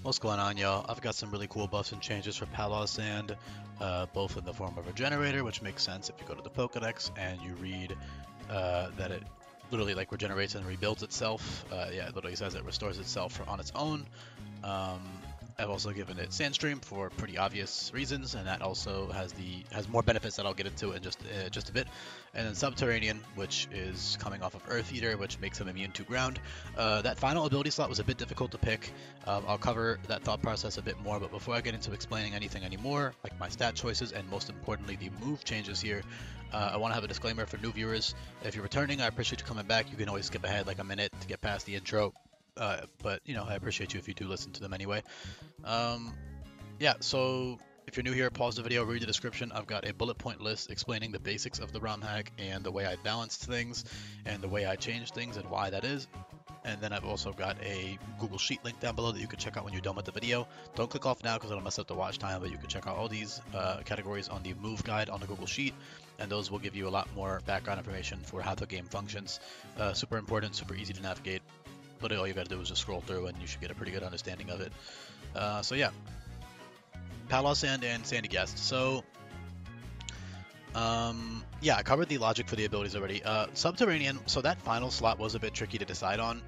What's going on, y'all? I've got some really cool buffs and changes for Palossand, both in the form of a generator, which makes sense if you go to the Pokedex and you read that it literally like regenerates and rebuilds itself. Yeah, it literally says it restores itself on its own. Um, I've also given it Sandstream for pretty obvious reasons, and that also has more benefits that I'll get into in just a bit. And then Subterranean, which is coming off of Earth Eater, which makes him immune to ground. That final ability slot was a bit difficult to pick. I'll cover that thought process a bit more, but before I get into explaining anything anymore, like my stat choices and most importantly the move changes here, I want to have a disclaimer for new viewers. If you're returning, I appreciate you coming back. You can always skip ahead like a minute to get past the intro. But you know, I appreciate you if you do listen to them anyway. Um, yeah, so if you're new here, pause the video, read the description. I've got a bullet point list explaining the basics of the ROM hack and the way I balanced things and the way I changed things and why that is. And then I've also got a Google Sheet link down below that you can check out when you're done with the video. Don't click off now because it'll mess up the watch time, but you can check out all these categories on the move guide on the Google Sheet, and those will give you a lot more background information for how the game functions. Super important, super easy to navigate. Literally all you gotta do is just scroll through and you should get a pretty good understanding of it. So yeah, Palossand and Sandy Guest. So yeah, I covered the logic for the abilities already. Subterranean, so that final slot was a bit tricky to decide on.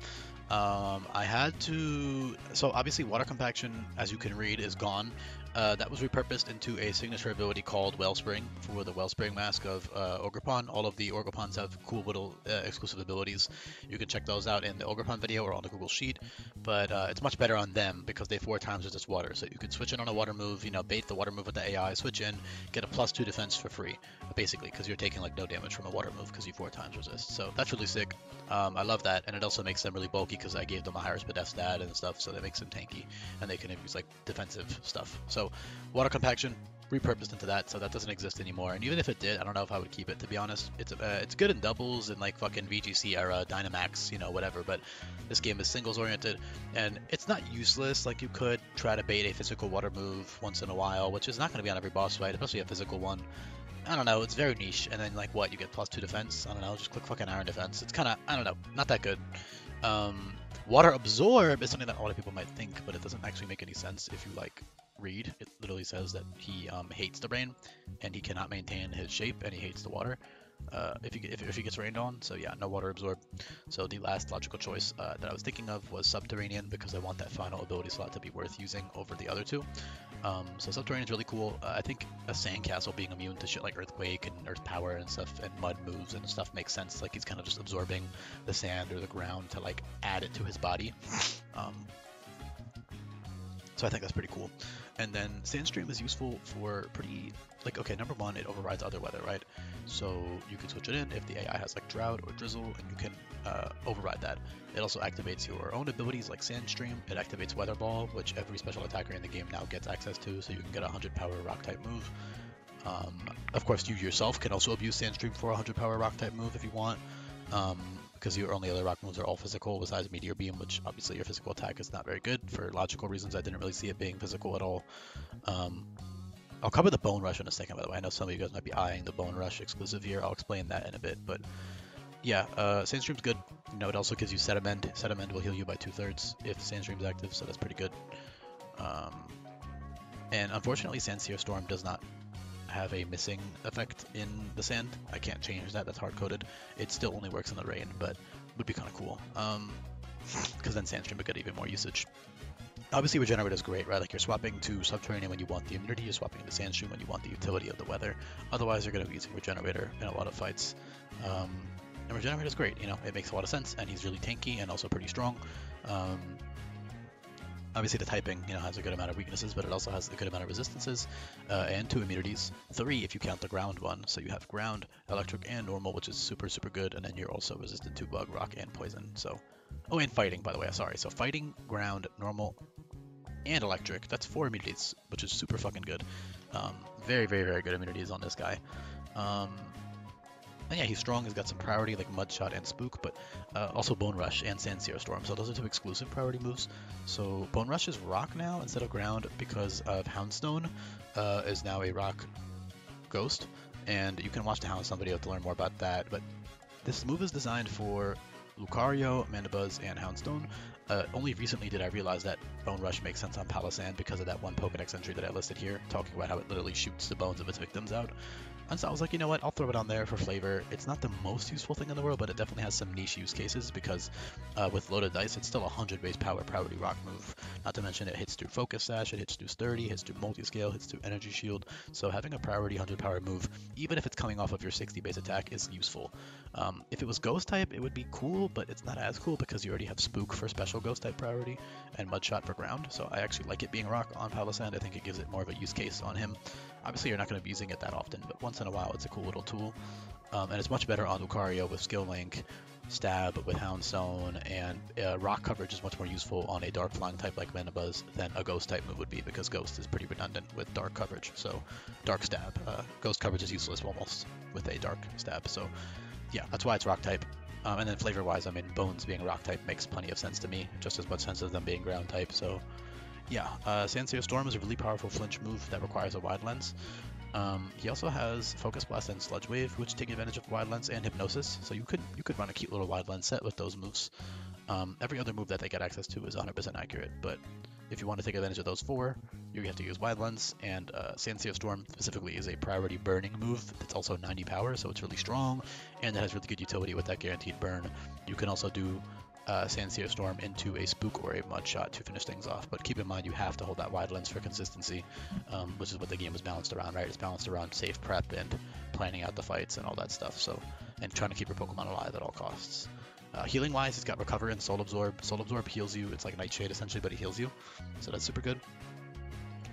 I had to, so obviously water compaction, as you can read, is gone. That was repurposed into a signature ability called Wellspring for the Wellspring mask of Ogerpon. All of the Ogerpons have cool little exclusive abilities. You can check those out in the Ogerpon video or on the Google Sheet, but it's much better on them because they 4 times resist water. So you can switch in on a water move, you know, bait the water move with the AI, switch in, get a +2 defense for free, basically, because you're taking like no damage from a water move because you 4 times resist. So that's really sick. I love that, and it also makes them really bulky because I gave them a higher SPDF stat and stuff, so that makes them tanky, and they can use like defensive stuff. So water compaction repurposed into that, so that doesn't exist anymore. And even if it did, I don't know if I would keep it, to be honest. It's good in doubles and like fucking VGC era, Dynamax, you know, whatever. But this game is singles oriented, and it's not useless. Like you could try to bait a physical water move once in a while, which is not going to be on every boss fight, especially a physical one. I don't know, it's very niche, and then like what, you get +2 defense? I don't know, just click fucking iron defense. It's kind of, I don't know, not that good. Water absorb is something that a lot of people might think, but it doesn't actually make any sense if you like read. It literally says that he hates the rain, and he cannot maintain his shape, and he hates the water. If he gets rained on, so yeah, no water absorb. So the last logical choice that I was thinking of was Subterranean because I want that final ability slot to be worth using over the other two. So Subterranean is really cool. I think a Sandcastle being immune to shit like Earthquake and Earth Power and stuff, and Mud moves and stuff makes sense. Like he's kind of just absorbing the sand or the ground to like add it to his body. So I think that's pretty cool. And then Sandstream is useful for pretty, like, okay, number one, it overrides other weather, right? So you can switch it in if the AI has like drought or drizzle, and you can override that. It also activates your own abilities like Sandstream. It activates Weather Ball, which every special attacker in the game now gets access to, so you can get a 100 power rock type move. Of course, you yourself can also abuse Sandstream for a 100 power rock type move if you want. Because your only other rock moves are all physical besides Meteor Beam, which obviously your physical attack is not very good for logical reasons. I didn't really see it being physical at all. I'll cover the Bone Rush in a second, by the way. I know some of you guys might be eyeing the Bone Rush exclusive here. I'll explain that in a bit, but yeah, Sandstream's good. You know, it also gives you Set Amend. Set Amend will heal you by 2/3 if Sandstream's active, so that's pretty good. And unfortunately, Sandsear Storm does not have a missing effect in the sand. I can't change that, that's hard-coded. It still only works in the rain, but would be kind of cool. Because then Sandstream would get even more usage. Obviously, Regenerate is great, right? Like, you're swapping to Subterranean when you want the immunity, you're swapping to Sandstream when you want the utility of the weather. Otherwise, you're going to be using Regenerator in a lot of fights. And Regenerate is great, you know, it makes a lot of sense, and he's really tanky and also pretty strong. Obviously the typing, you know, has a good amount of weaknesses, but it also has a good amount of resistances, and 2 immunities. 3 if you count the ground one. So you have ground, electric, and normal, which is super, super good, and then you're also resistant to bug, rock, and poison. So, oh, and fighting, by the way, sorry. So fighting, ground, normal, and electric. That's 4 immunities, which is super fucking good. Very, very, very good immunities on this guy. And yeah, he's strong, he's got some priority like Mudshot and Spook, but also Bone Rush and Sandsear Storm, so those are 2 exclusive priority moves. So Bone Rush is rock now instead of ground because of Houndstone is now a rock ghost, and you can watch the Houndstone video to learn more about that, but this move is designed for Lucario, Mandibuzz, and Houndstone. Only recently did I realize that Bone Rush makes sense on Palossand because of that one Pokedex entry that I listed here, talking about how it literally shoots the bones of its victims out. And so I was like, you know what, I'll throw it on there for flavor. It's not the most useful thing in the world, but it definitely has some niche use cases because with loaded dice, it's still a 100 base power priority rock move. Not to mention it hits through Focus Sash, it hits through Sturdy, hits through Multiscale, hits through Energy Shield. So having a priority 100 power move, even if it's coming off of your 60 base attack, is useful. If it was Ghost type, it would be cool, but it's not as cool because you already have Spook for special Ghost type priority and Mudshot for ground. So I actually like it being rock on Palossand. I think it gives it more of a use case on him. Obviously, you're not going to be using it that often, but once in a while, it's a cool little tool. And it's much better on Lucario with Skill Link, Stab with Houndstone, and Rock coverage is much more useful on a Dark Flying type like Manabuzz than a Ghost type move would be, because Ghost is pretty redundant with Dark coverage. So Dark Stab. Ghost coverage is useless almost with a Dark Stab. So yeah, that's why it's Rock type. And then flavor-wise, I mean, Bones being Rock type makes plenty of sense to me, just as much sense as them being Ground type. So yeah, Sandseer Storm is a really powerful flinch move that requires a wide lens. He also has Focus Blast and Sludge Wave, which take advantage of wide lens and Hypnosis, so you could run a cute little wide lens set with those moves. Every other move that they get access to is 100% accurate, but if you want to take advantage of those four, you have to use wide lens, and Sandseer Storm specifically is a priority burning move that's also 90 power, so it's really strong, and it has really good utility with that guaranteed burn. You can also do Sandseer Storm into a Spook or a Mudshot to finish things off, but keep in mind you have to hold that wide lens for consistency, which is what the game is balanced around, right? It's balanced around safe prep and planning out the fights and all that stuff, so, and trying to keep your Pokemon alive at all costs. Healing wise, he's got Recover and Soul Absorb. Soul Absorb heals you, it's like Nightshade essentially, but it heals you, so that's super good.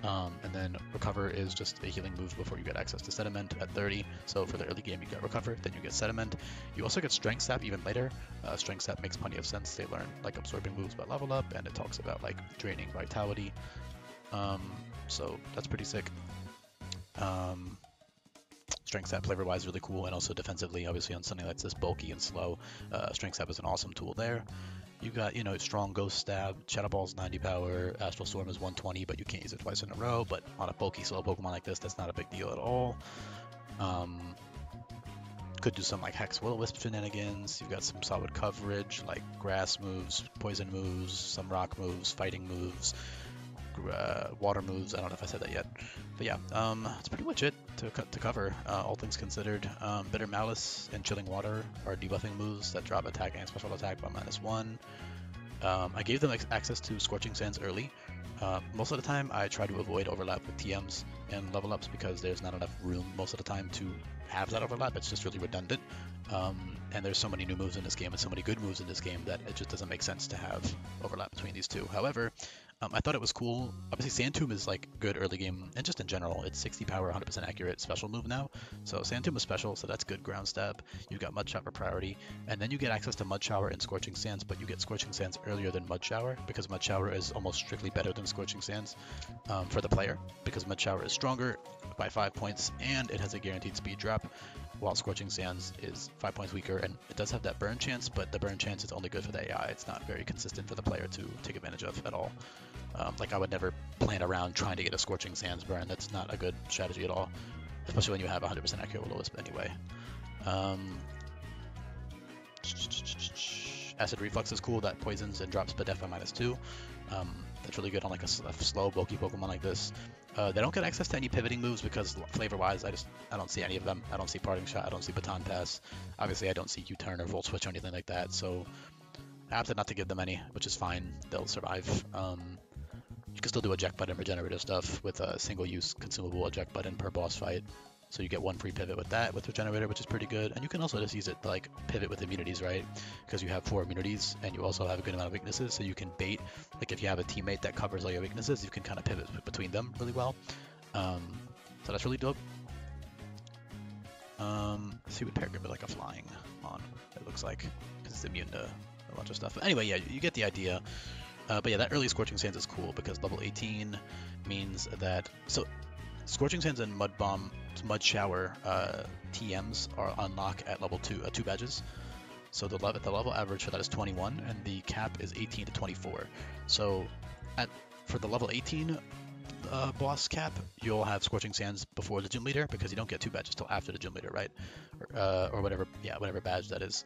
And then Recover is just a healing move before you get access to Sediment at 30. So for the early game, you get Recover, then you get Sediment. You also get Strength Sap even later. Strength Sap makes plenty of sense. They learn like absorbing moves by level up, and it talks about like draining vitality. So that's pretty sick. Strength Sap flavor-wise really cool, and also defensively, obviously on something that's this bulky and slow, Strength Sap is an awesome tool there. You got, you know, strong Ghost Stab, Shadow Ball's 90 power, Astral Storm is 120, but you can't use it twice in a row. But on a bulky, slow Pokemon like this, that's not a big deal at all. Could do some like Hex Will-O-Wisp shenanigans. You've got some solid coverage, like grass moves, poison moves, some rock moves, fighting moves, water moves. I don't know if I said that yet. But yeah, that's pretty much it to cover, all things considered. Bitter Malice and Chilling Water are debuffing moves that drop attack and special attack by -1. I gave them access to Scorching Sands early. Most of the time, I try to avoid overlap with TMs and level ups because there's not enough room most of the time to have that overlap. It's just really redundant. And there's so many new moves in this game and so many good moves in this game that it just doesn't make sense to have overlap between these two. However, I thought it was cool. Obviously, Sand Tomb is like good early game, and just in general, it's 60 power, 100% accurate special move now. So Sand Tomb is special, so that's good ground stab. You've got Mud Shower priority, and then you get access to Mud Shower and Scorching Sands, but you get Scorching Sands earlier than Mud Shower because Mud Shower is almost strictly better than Scorching Sands for the player, because Mud Shower is stronger by 5 points and it has a guaranteed speed drop, while Scorching Sands is 5 points weaker, and it does have that burn chance, but the burn chance is only good for the AI. It's not very consistent for the player to take advantage of at all. Like I would never plan around trying to get a Scorching Sands burn. That's not a good strategy at all, especially when you have 100% accurate Will-O-Wisp anyway. Acid Reflux is cool. That poisons and drops Spadef by -2. That's really good on like a slow, bulky Pokemon like this. They don't get access to any pivoting moves because flavor-wise, I don't see any of them. I don't see Parting Shot. I don't see Baton Pass. Obviously, I don't see U-Turn or Volt Switch or anything like that. So I opted not to give them any, which is fine. They'll survive. You can still do eject button regenerative stuff with a single-use consumable eject button per boss fight. So you get one free pivot with that, with Regenerator, which is pretty good. And you can also just use it to like pivot with immunities, right? Because you have 4 immunities and you also have a good amount of weaknesses. So you can bait, like if you have a teammate that covers all your weaknesses, you can kind of pivot between them really well. So that's really dope. Let's see what pair could be like a flying on, it looks like, because it's immune to a bunch of stuff. But anyway, yeah, you get the idea. But yeah, that early Scorching Sands is cool because level 18 means that, so Scorching Sands and Mud Shower TMs are unlock at level 2, 2 badges. So the level average for that is 21, and the cap is 18 to 24. So for the level 18 boss cap, you'll have Scorching Sands before the Gym Leader because you don't get 2 badges till after the Gym Leader, right? Or whatever, yeah, whatever badge that is.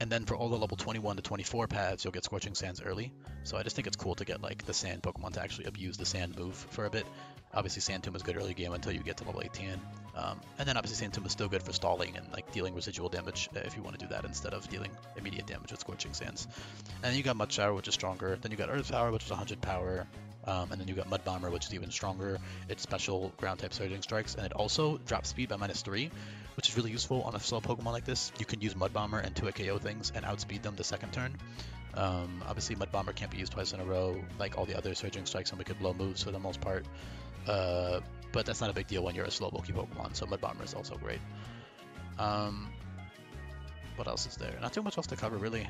And then for all the level 21 to 24 pads, you'll get Scorching Sands early. So I just think it's cool to get like the Sand Pokemon to actually abuse the Sand move for a bit. Obviously, Sand Tomb is good early game until you get to level 18. And then obviously Sand Tomb is still good for stalling and like dealing residual damage if you want to do that instead of dealing immediate damage with Scorching Sands. And then you got Mud Shower, which is stronger. Then you got Earth Power, which is 100 power. And then you got Mud Bomber, which is even stronger. It's special ground type surging strikes, and it also drops speed by -3, which is really useful on a slow Pokemon like this. You can use Mud Bomber and 2-hit KO things and outspeed them the second turn. Obviously, Mud Bomber can't be used twice in a row like all the other surging strikes, and we could blow moves for the most part. But that's not a big deal when you're a slow bulky Pokemon, so Mud Bomber is also great. What else is there? Not too much else to cover, really.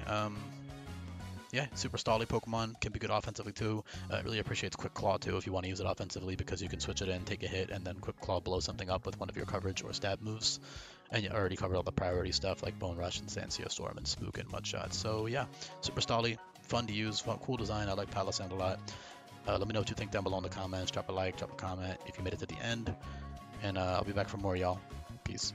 Yeah, super stally Pokemon, can be good offensively too. It really appreciates Quick Claw too if you want to use it offensively because you can switch it in, take a hit, and then Quick Claw blow something up with one of your coverage or stab moves. And you already covered all the priority stuff like Bone Rush and Sandsear Storm and Spook and Mudshot. So yeah, super stally, fun to use, fun, cool design. I like Palossand a lot. Let me know what you think down below in the comments. Drop a like, drop a comment if you made it to the end. And I'll be back for more, y'all. Peace.